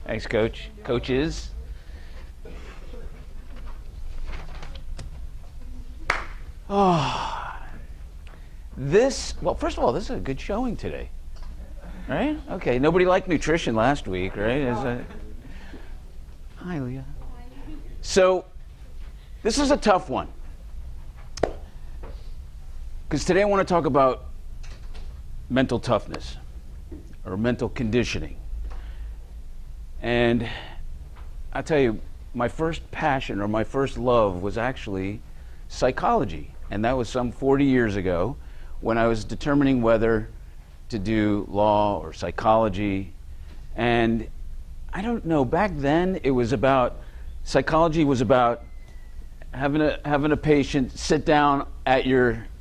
Thanks, Coach. Coaches. Oh, well, first of all, this is a good showing today, right? Okay, nobody liked nutrition last week, right? Hi, Leah. So, this is a tough one, because today I want to talk about mental toughness, or mental conditioning. And I tell you, my first passion, or my first love, was actually psychology. And that was some 40 years ago when I was determining whether to do law or psychology. And I don't know, back then psychology was about having a patient sit down at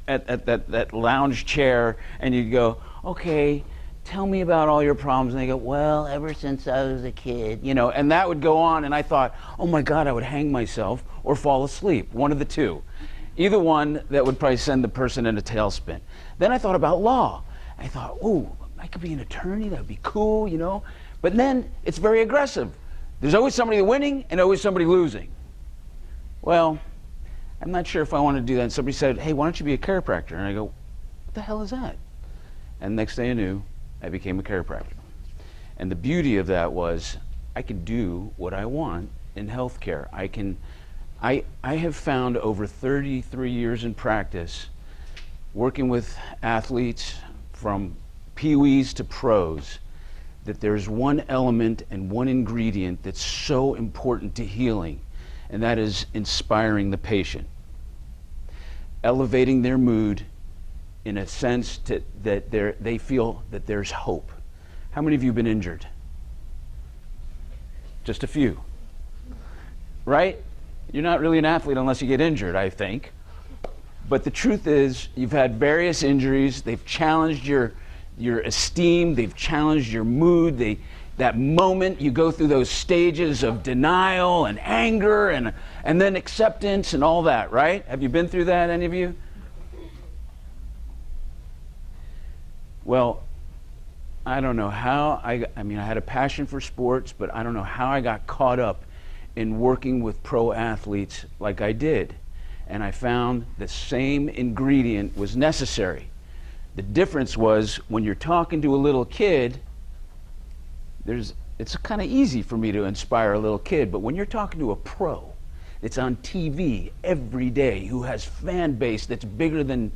that lounge chair, and you'd go, okay, tell me about all your problems. And they go, well, ever since I was a kid, and that would go on. And I thought, oh my God, I would hang myself or fall asleep, one of the two. Either one that would probably send the person in a tailspin. Then I thought about law. I thought, oh, I could be an attorney, that would be cool, But then it's very aggressive. There's always somebody winning and always somebody losing. Well, I'm not sure if I want to do that. And somebody said, hey, why don't you be a chiropractor? And I go, what the hell is that? And next thing I knew, I became a chiropractor. And the beauty of that was I could do what I want in healthcare. I have found over 33 years in practice, working with athletes from peewees to pros, that there's one element and one ingredient that's so important to healing, and that is inspiring the patient, elevating their mood in a sense that they feel that there's hope. How many of you have been injured? Just a few, right? You're not really an athlete unless you get injured, I think. But the truth is, you've had various injuries. They've challenged your esteem. They've challenged your mood. That moment you go through those stages of denial and anger and then acceptance and all that, right? Have you been through that, any of you? Well, I don't know how I had a passion for sports, but I don't know how I got caught up in working with pro athletes like I did. And I found the same ingredient was necessary. The difference was when you're talking to a little kid, it's kind of easy for me to inspire a little kid, but when you're talking to a pro, it's on TV every day, who has fan base that's bigger than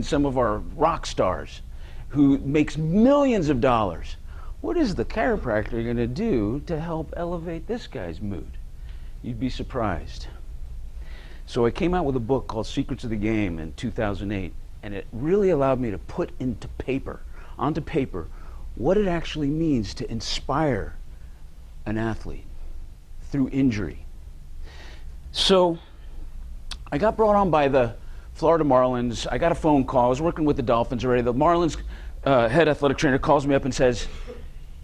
some of our rock stars, who makes millions of dollars. What is the chiropractor going to do to help elevate this guy's mood? You'd be surprised. So I came out with a book called Secrets of the Game in 2008, and it really allowed me to put onto paper, what it actually means to inspire an athlete through injury. So I got brought on by the Florida Marlins. I got a phone call. I was working with the Dolphins already. The Marlins head athletic trainer calls me up and says,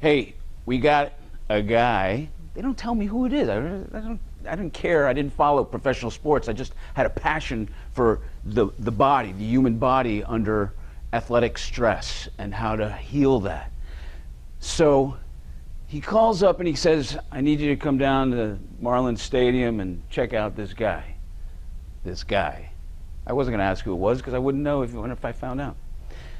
hey, we got a guy. They don't tell me who it is. I didn't care. I didn't follow professional sports. I just had a passion for the body, the human body under athletic stress and how to heal that. So he calls up and he says, I need you to come down to Marlins Stadium and check out this guy. This guy. I wasn't going to ask who it was because I wouldn't know if I found out.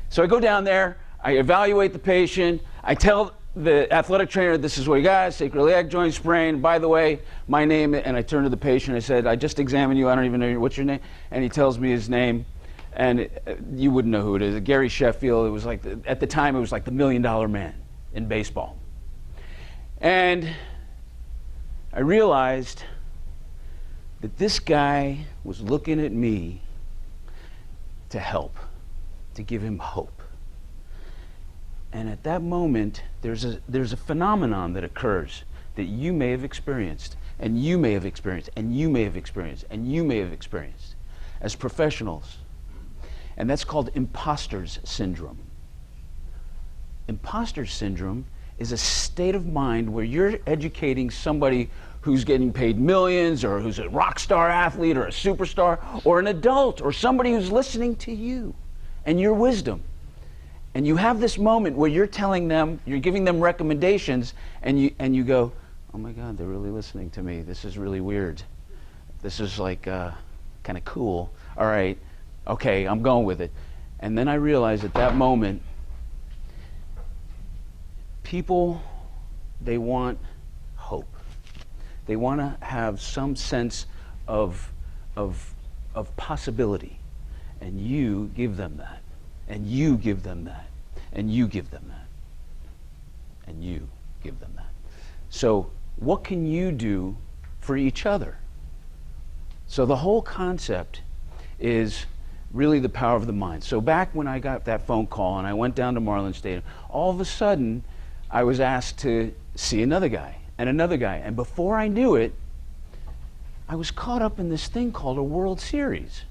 So I go down there, I evaluate the patient, I tell the athletic trainer, this is what you got, sacroiliac joint sprain. By the way, my name, and I turned to the patient, I said, I just examined you, I don't even know what's your name. And he tells me his name, and you wouldn't know who it is. Gary Sheffield. It was like, at the time, it was like the $1 million man in baseball. And I realized that this guy was looking at me to help, to give him hope. And at that moment, there's a phenomenon that occurs that you may have experienced, and you may have experienced, and you may have experienced, and you may have experienced as professionals. And that's called imposter syndrome. Imposter syndrome is a state of mind where you're educating somebody who's getting paid millions, or who's a rock star athlete, or a superstar, or an adult, or somebody who's listening to you and your wisdom. And you have this moment where you're telling them, you're giving them recommendations, and you go, oh my God, they're really listening to me. This is really weird. This is like kind of cool. All right, okay, I'm going with it. And then I realized at that moment, people, they want hope. They want to have some sense of possibility. And you give them that. And you give them that. And you give them that. And you give them that. So what can you do for each other? So the whole concept is really the power of the mind. So back when I got that phone call and I went down to Marlin Stadium, all of a sudden I was asked to see another guy and another guy. And before I knew it, I was caught up in this thing called a World Series.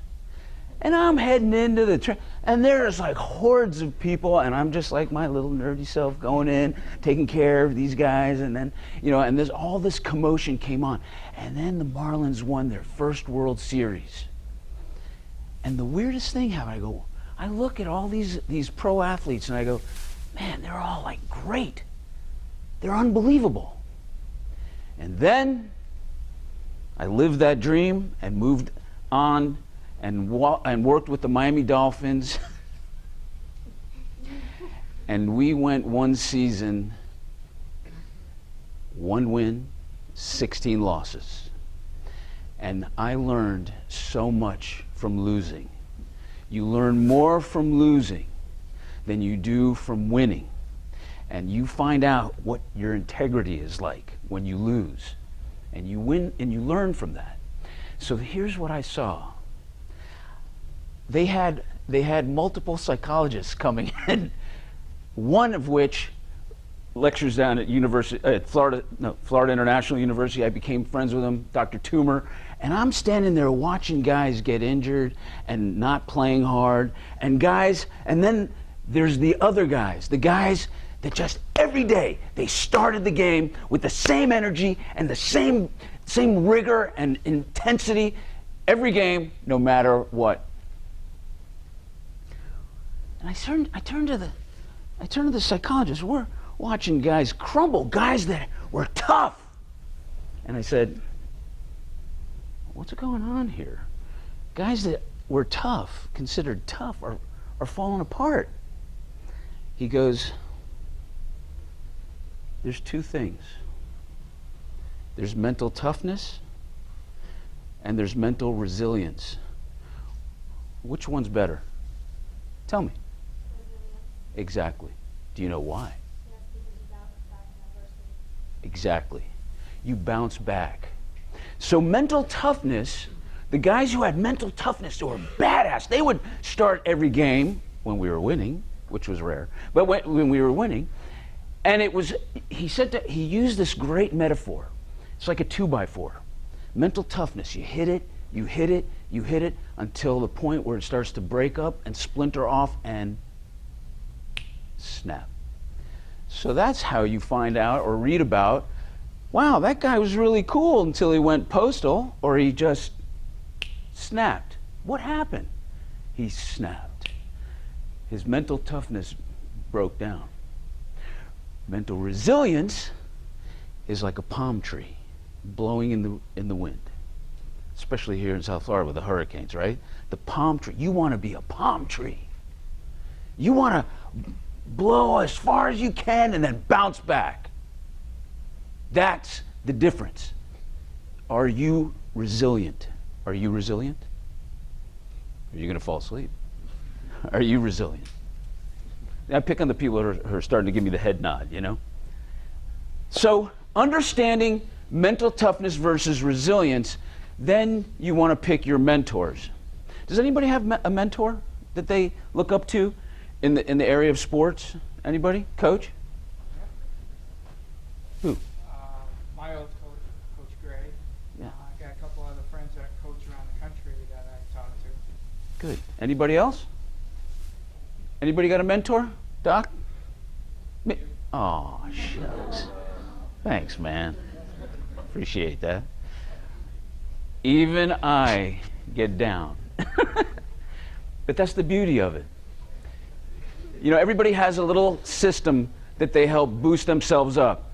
And I'm heading into the and there's like hordes of people, and I'm just like my little nerdy self going in, taking care of these guys, and then, and there's all this commotion came on. And then the Marlins won their first World Series. And the weirdest thing happened, I look at all these pro athletes and I go, man, they're all like great. They're unbelievable. And then I lived that dream and moved on and worked with the Miami Dolphins. And we went one season, 1 win, 16 losses. And I learned so much from losing. You learn more from losing than you do from winning. And you find out what your integrity is like when you lose. And you win and you learn from that. So here's what I saw. They had multiple psychologists coming in, one of which lectures down at Florida International University. I became friends with him, Dr. Toomer, and I'm standing there watching guys get injured and not playing hard, and then there's the other guys, the guys that just every day they started the game with the same energy and the same rigor and intensity every game, no matter what. And I turned to the psychologist. We're watching guys crumble, guys that were tough. And I said, what's going on here? Guys that were tough, considered tough, are falling apart. He goes, there's two things. There's mental toughness and there's mental resilience. Which one's better? Tell me. Exactly. Do you know why? Exactly. You bounce back. So mental toughness, the guys who had mental toughness, they were badass. They would start every game when we were winning, which was rare, but when we were winning, and he used this great metaphor. It's like a 2x4. Mental toughness, you hit it, you hit it, you hit it until the point where it starts to break up and splinter off and snap. So that's how you find out or read about, wow, that guy was really cool until he went postal, or he just snapped. What happened? He snapped. His mental toughness broke down. Mental resilience is like a palm tree blowing in the wind, especially here in South Florida with the hurricanes, right? The palm tree. You want to be a palm tree. You want to blow as far as you can and then bounce back. That's the difference. Are you resilient? Are you resilient? Are you going to fall asleep? Are you resilient? I pick on the people who are starting to give me the head nod, So understanding mental toughness versus resilience, then you want to pick your mentors. Does anybody have a mentor that they look up to in the area of sports? Anybody? Coach? Who? My old coach, Coach Gray. Yeah. I got a couple other friends that coach around the country that I talk to. Good. Anybody else? Anybody got a mentor? Doc? Me? Oh, shucks. Thanks, man. Appreciate that. Even I get down. But that's the beauty of it. Everybody has a little system that they help boost themselves up.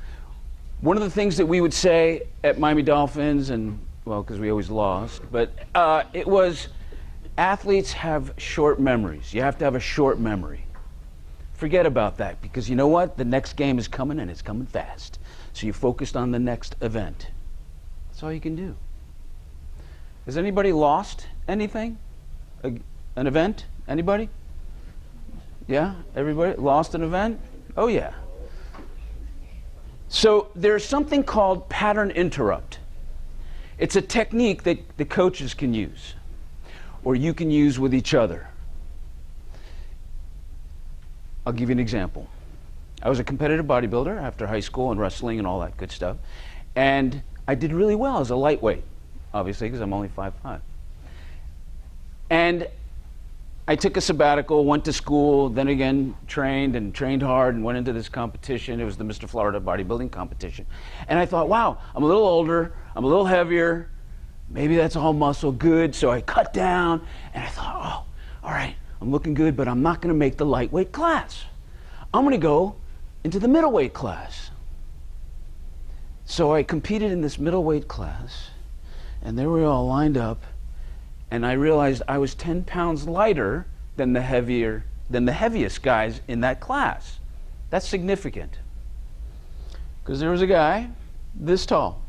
One of the things that we would say at Miami Dolphins, and well, because we always lost, but it was athletes have short memories. You have to have a short memory. Forget about that, because you know what? The next game is coming, and it's coming fast. So you're focused on the next event. That's all you can do. Has anybody lost anything? An event? Anybody? Yeah? Everybody? Lost an event? Oh, yeah. So there's something called pattern interrupt. It's a technique that the coaches can use, or you can use with each other. I'll give you an example. I was a competitive bodybuilder after high school and wrestling and all that good stuff. And I did really well as a lightweight, obviously, because I'm only 5'5". And I took a sabbatical, went to school, then again trained hard and went into this competition. It was the Mr. Florida bodybuilding competition. And I thought, wow, I'm a little older, I'm a little heavier, maybe that's all muscle, good. So I cut down and I thought, oh, all right, I'm looking good, but I'm not gonna make the lightweight class. I'm gonna go into the middleweight class. So I competed in this middleweight class, and there we all lined up, and I realized I was 10 pounds lighter than the heaviest guys in that class. That's significant. Because there was a guy this tall.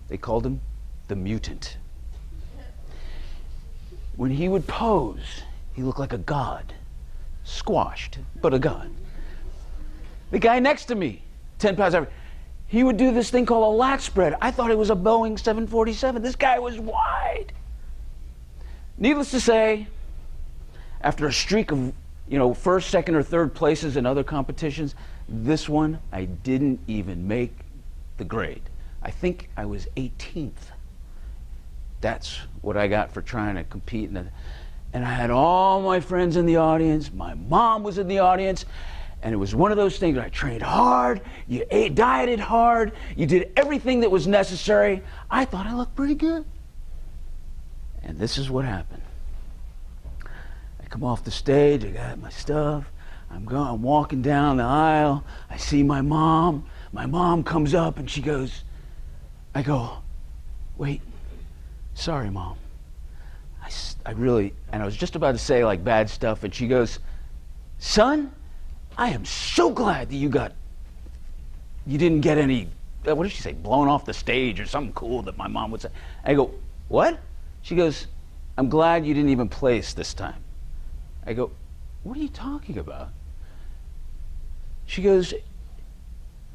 They called him the mutant. When he would pose, he looked like a god. Squashed, but a god. The guy next to me, 10 pounds heavier, he would do this thing called a lat spread. I thought it was a Boeing 747. This guy was wide. Needless to say, after a streak of, first, second, or third places in other competitions, this one I didn't even make the grade. I think I was 18th. That's what I got for trying to compete. And I had all my friends in the audience. My mom was in the audience. And it was one of those things where I trained hard, you dieted hard, you did everything that was necessary. I thought I looked pretty good. And this is what happened. I come off the stage, I got my stuff, I'm walking down the aisle, I see my mom. My mom comes up and she goes, I go, wait, sorry, Mom. I really, and I was just about to say like bad stuff, and she goes, son, I am so glad that you didn't get any, what did she say, blown off the stage or something cool that my mom would say. I go, what? She goes, I'm glad you didn't even place this time. I go, what are you talking about? She goes,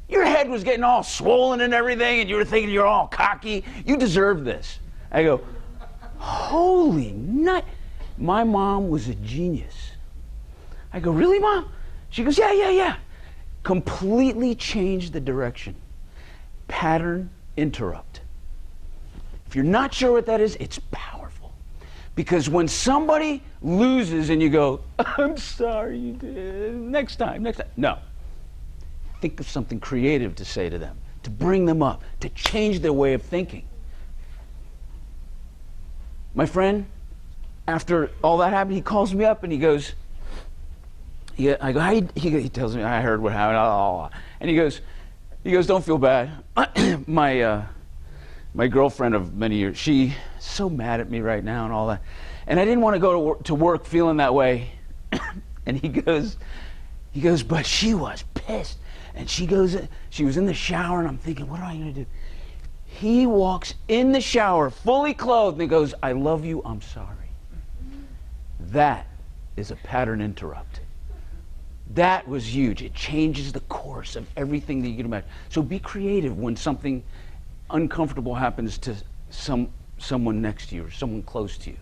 your head was getting all swollen and everything, and you were thinking you're all cocky. You deserve this. I go, holy nut. My mom was a genius. I go, really, Mom? She goes, yeah. Completely changed the direction. Pattern interrupt. If you're not sure what that is, it's powerful. Because when somebody loses and you go, I'm sorry you did, next time. No. Think of something creative to say to them, to bring them up, to change their way of thinking. My friend, after all that happened, he calls me up and he goes, I go, he tells me, I heard what happened, and he goes, don't feel bad. My girlfriend of many years, she's so mad at me right now and all that. And I didn't want to go to work feeling that way. And he goes, but she was pissed. And she was in the shower, and I'm thinking, what am I going to do? He walks in the shower, fully clothed, and he goes, I love you, I'm sorry. That is a pattern interrupt. That was huge. It changes the course of everything that you can imagine. So be creative when something uncomfortable happens to someone next to you or someone close to you.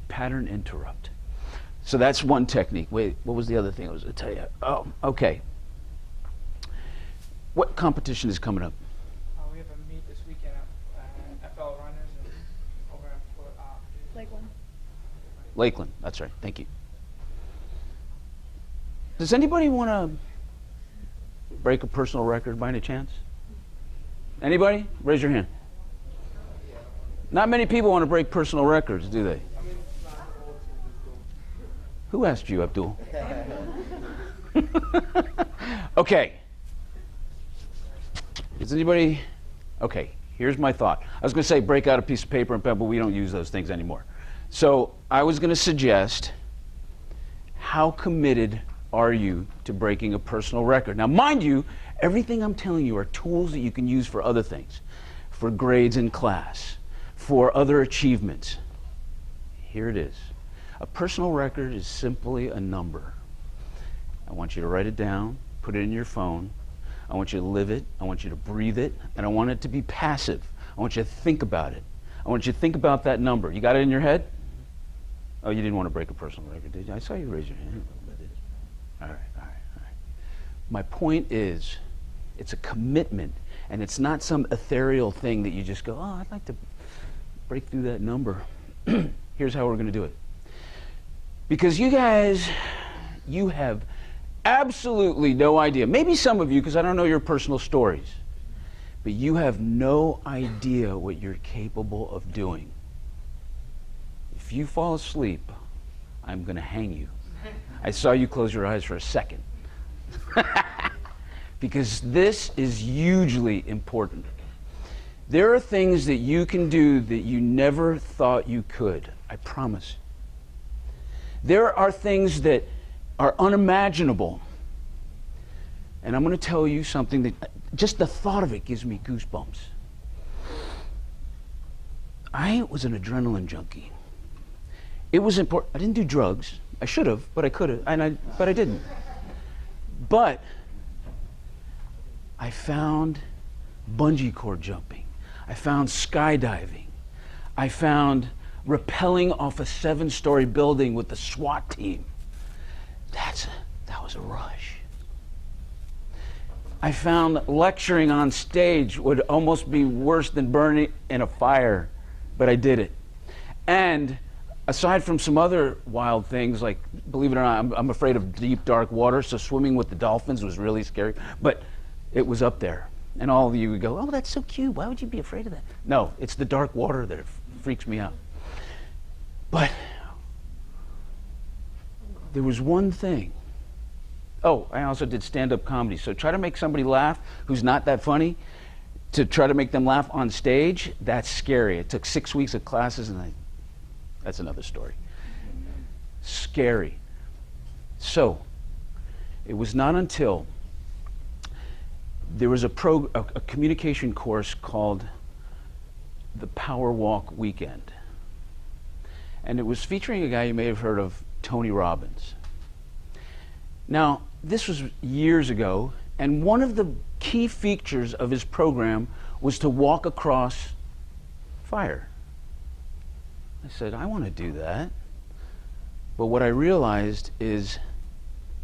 Pattern interrupt. So that's one technique. Wait, what was the other thing I was going to tell you? Oh, okay. What competition is coming up? We have a meet this weekend at FL Runners and over at Lakeland. Lakeland, that's right. Thank you. Does anybody want to break a personal record by any chance? Anybody? Raise your hand. Not many people want to break personal records, do they? Who asked you, Abdul? Okay. Does anybody, okay, here's my thought. I was going to say break out a piece of paper and pen, but we don't use those things anymore. So I was going to suggest, how committed are you to breaking a personal record? Now, mind you, everything I'm telling you are tools that you can use for other things, for grades in class, for other achievements. Here it is. A personal record is simply a number. I want you to write it down, put it in your phone. I want you to live it. I want you to breathe it. And I want it to be passive. I want you to think about it. I want you to think about that number. You got it in your head? Oh, you didn't want to break a personal record, did you? I saw you raise your hand. All right. My point is, it's a commitment, and it's not some ethereal thing that you just go, oh, I'd like to break through that number. Here's how we're going to do it. Because you guys, you have absolutely no idea. Maybe some of you, because I don't know your personal stories, but you have no idea what you're capable of doing. If you fall asleep, I'm going to hang you. I saw you close your eyes for a second. Because this is hugely important. There are things that you can do that you never thought you could, I promise. There are things that are unimaginable. And I'm going to tell you something that just the thought of it gives me goosebumps. I was an adrenaline junkie. It was important. I didn't do drugs. I should have, but I could have, but I didn't. But I found bungee cord jumping. I found skydiving. I found rappelling off a 7-story building with the SWAT team. That was a rush. I found lecturing on stage would almost be worse than burning in a fire, but I did it. And aside from some other wild things, like, believe it or not, I'm afraid of deep, dark water, so swimming with the dolphins was really scary, but it was up there. And all of you would go, oh, that's so cute. Why would you be afraid of that? No, it's the dark water that freaks me out. But there was one thing. Oh, I also did stand-up comedy. So try to make somebody laugh who's not that funny, to try to make them laugh on stage, that's scary. It took 6 weeks of classes, and that's another story. Scary. So it was not until there was a communication course called the Power Walk Weekend. And it was featuring a guy you may have heard of, Tony Robbins. Now, this was years ago, and one of the key features of his program was to walk across fire. I said, I want to do that. But what I realized is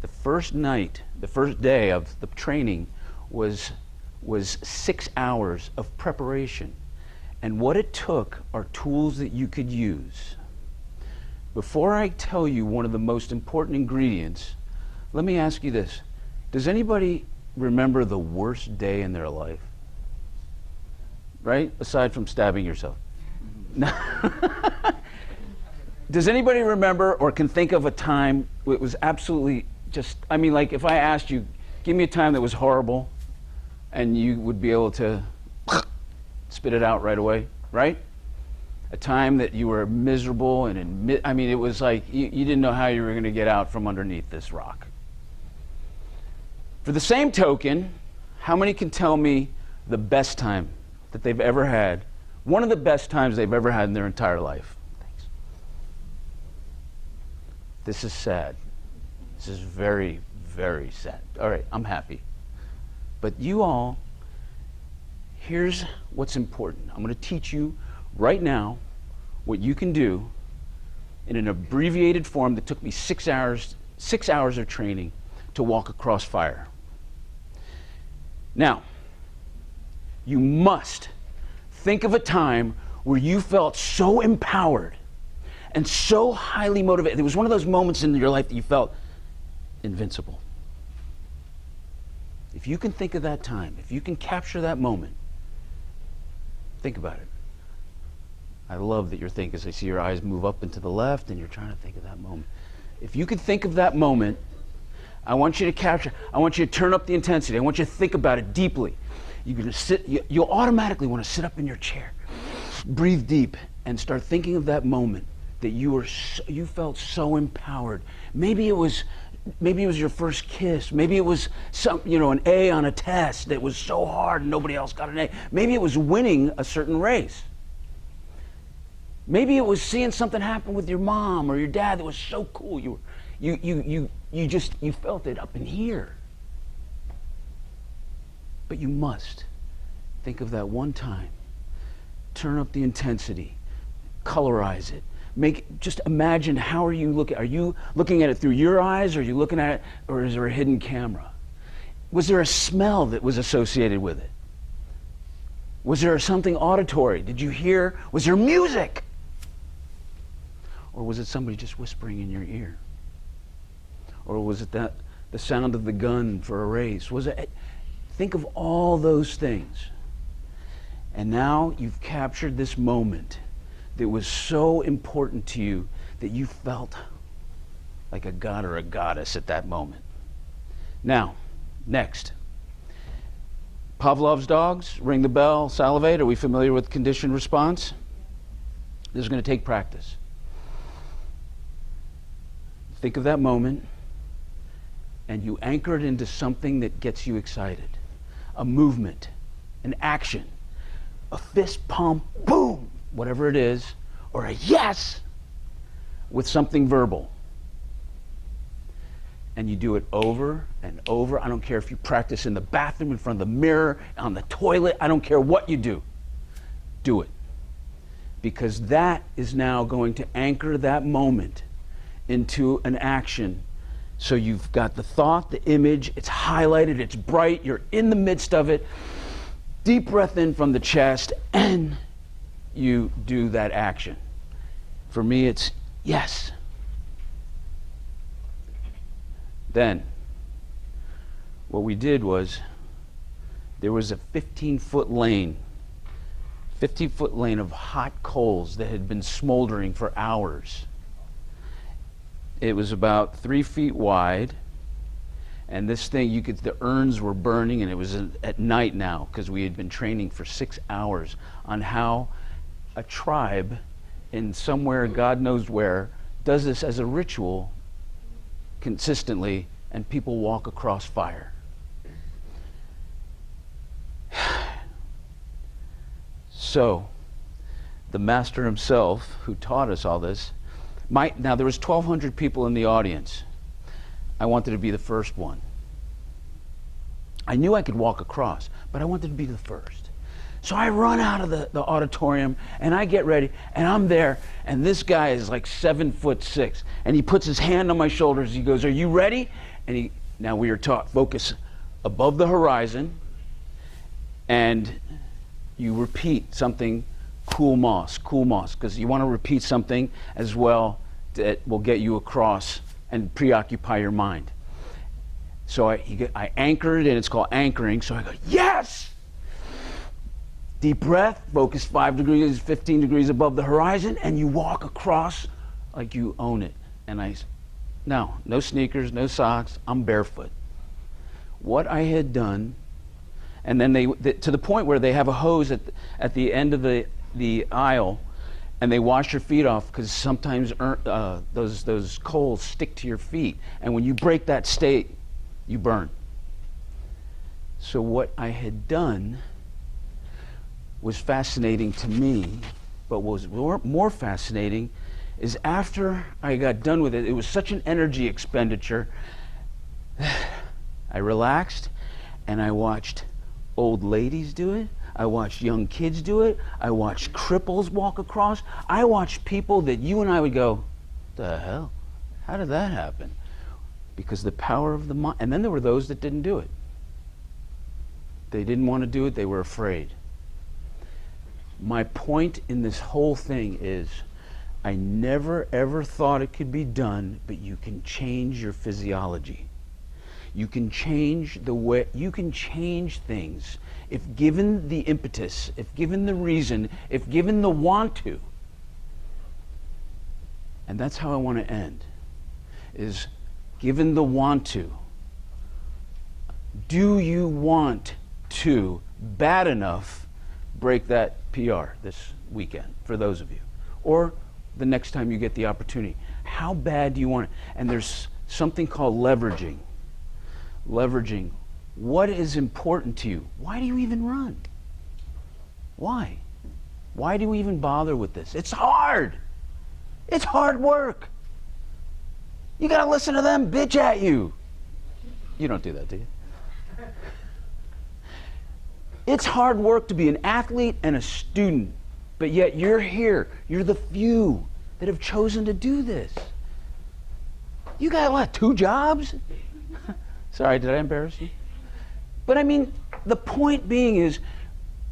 the first day of the training was 6 hours of preparation. And what it took are tools that you could use. Before I tell you one of the most important ingredients, let me ask you this. Does anybody remember the worst day in their life? Right? Aside from stabbing yourself. Does anybody remember or can think of a time it was absolutely just, I mean, like if I asked you, give me a time that was horrible, and you would be able to spit it out right away, right? A time that you were miserable and it was like you didn't know how you were going to get out from underneath this rock. For the same token, how many can tell me the best time that they've ever had, one of the best times they've ever had in their entire life? Thanks. This is sad. This is very, very sad. All right, I'm happy. But you all, here's what's important. I'm going to teach you right now what you can do in an abbreviated form that took me 6 hours of training to walk across fire. Now, you must think of a time where you felt so empowered and so highly motivated. It was one of those moments in your life that you felt invincible. If you can think of that time, if you can capture that moment, think about it. I love that you're thinking, as I see your eyes move up and to the left, and you're trying to think of that moment. If you could think of that moment, I want you to capture, I want you to turn up the intensity. I want you to think about it deeply. you're going to sit, you'll automatically want to sit up in your chair, breathe deep, and start thinking of that moment that you felt so empowered. Maybe it was your first kiss. Maybe it was an A on a test that was so hard and nobody else got an A. Maybe it was winning a certain race. Maybe it was seeing something happen with your mom or your dad that was so cool. You felt it up in here. But you must think of that one time. Turn up the intensity. Colorize it. Just imagine, how are you looking? Are you looking at it through your eyes, or are you looking at it, or is there a hidden camera? Was there a smell that was associated with it? Was there something auditory? Did you hear? Was there music? Or was it somebody just whispering in your ear? Or was it the sound of the gun for a race? Think of all those things. And now you've captured this moment that was so important to you that you felt like a god or a goddess at that moment. Now, next. Pavlov's dogs, ring the bell, salivate. Are we familiar with conditioned response? This is going to take practice. Think of that moment, and you anchor it into something that gets you excited. A movement, an action, a fist pump, boom, whatever it is, or a yes with something verbal. And you do it over and over. I don't care if you practice in the bathroom, in front of the mirror, on the toilet. I don't care what you do. Do it. Because that is now going to anchor that moment into an action. So you've got the thought, the image, it's highlighted, it's bright, you're in the midst of it. Deep breath in from the chest, and you do that action. For me, it's yes. Then, what we did was, there was a 15-foot lane, 15-foot lane of hot coals that had been smoldering for hours. It was about 3 feet wide, and this thing, the urns were burning, and it was at night now, because we had been training for 6 hours on how a tribe in somewhere, God knows where, does this as a ritual consistently, and people walk across fire. So, the master himself, who taught us all this, now there was 1,200 people in the audience. I wanted to be the first one. I knew I could walk across, but I wanted to be the first. So I run out of the auditorium, and I get ready, and I'm there, and this guy is like 7'6", and he puts his hand on my shoulders. He goes, "Are you ready?" And now we are taught, focus above the horizon, and you repeat something, cool moss, because you want to repeat something as well that will get you across and preoccupy your mind. So I anchored, and it's called anchoring. So I go, yes! Deep breath, focus 5 degrees, 15 degrees above the horizon, and you walk across like you own it. And no sneakers, no socks, I'm barefoot. What I had done, and then to the point where they have a hose at the end of the aisle, and they wash your feet off, because sometimes those coals stick to your feet, and when you break that state, you burn. So what I had done was fascinating to me, but what was more fascinating is after I got done with it, it was such an energy expenditure. I relaxed, and I watched old ladies do it. I watched young kids do it. I watched cripples walk across. I watched people that you and I would go, the hell? How did that happen? Because the power of the mind. And then there were those that didn't do it. They didn't want to do it. They were afraid. My point in this whole thing is, I never ever thought it could be done, but you can change your physiology. You can change the way, you can change things if given the impetus, if given the reason, if given the want to. And that's how I want to end, is given the want to. Do you want to bad enough, break that PR this weekend for those of you. Or the next time you get the opportunity. How bad do you want it? And there's something called leveraging. Leveraging. What is important to you? Why do you even run? Why? Why do we even bother with this? It's hard. It's hard work. You gotta listen to them bitch at you. You don't do that, do you? It's hard work to be an athlete and a student, but yet you're here. You're the few that have chosen to do this. You got what, 2 jobs? Sorry, did I embarrass you? But I mean, the point being is,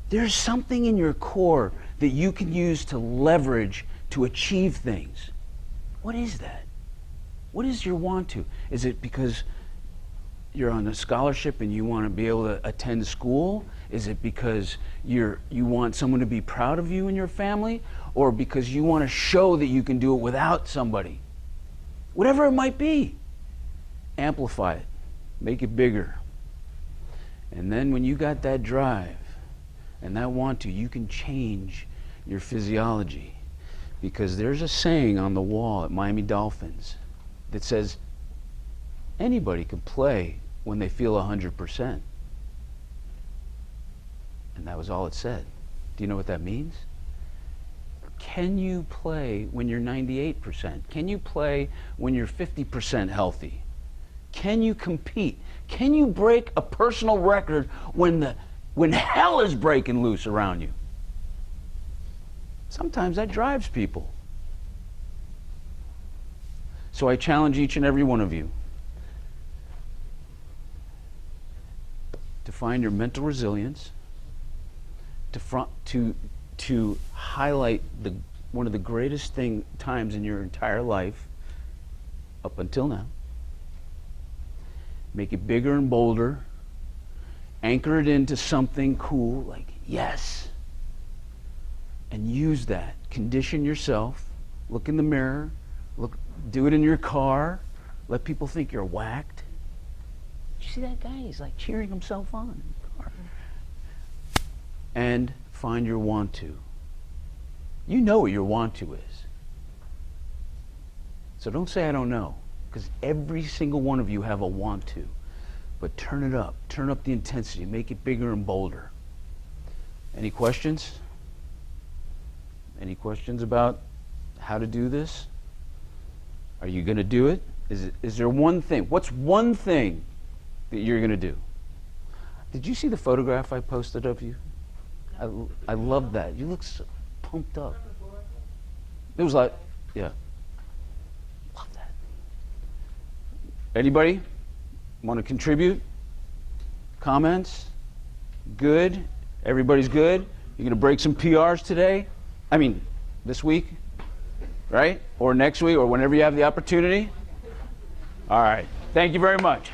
there's something in your core that you can use to leverage to achieve things. What is that? What is your want to? Is it because you're on a scholarship and you want to be able to attend school? Is it because you want someone to be proud of you and your family? Or because you want to show that you can do it without somebody? Whatever it might be, amplify it, make it bigger. And then when you got that drive and that want to, you can change your physiology. Because there's a saying on the wall at Miami Dolphins that says anybody can play when they feel 100%. And that was all it said. Do you know what that means? Can you play when you're 98%? Can you play when you're 50% healthy? Can you compete? Can you break a personal record when hell is breaking loose around you? Sometimes that drives people. So I challenge each and every one of you to find your mental resilience, to highlight one of the greatest times in your entire life up until now. Make it bigger and bolder. Anchor it into something cool like yes. And use that. Condition yourself. Look in the mirror. Do it in your car. Let people think you're whacked. You see that guy? He's like cheering himself on in the car. And find your want to. You know what your want to is. So don't say I don't know, because every single one of you have a want to. But turn it up. Turn up the intensity. Make it bigger and bolder. Any questions? Any questions about how to do this? Are you going to do it? Is there one thing? What's one thing that you're going to do? Did you see the photograph I posted of you? I love that. You look so pumped up. It was like, yeah. Love that. Anybody want to contribute? Comments? Good? Everybody's good? You're going to break some PRs today? I mean, this week? Right? Or next week, or whenever you have the opportunity? All right. Thank you very much.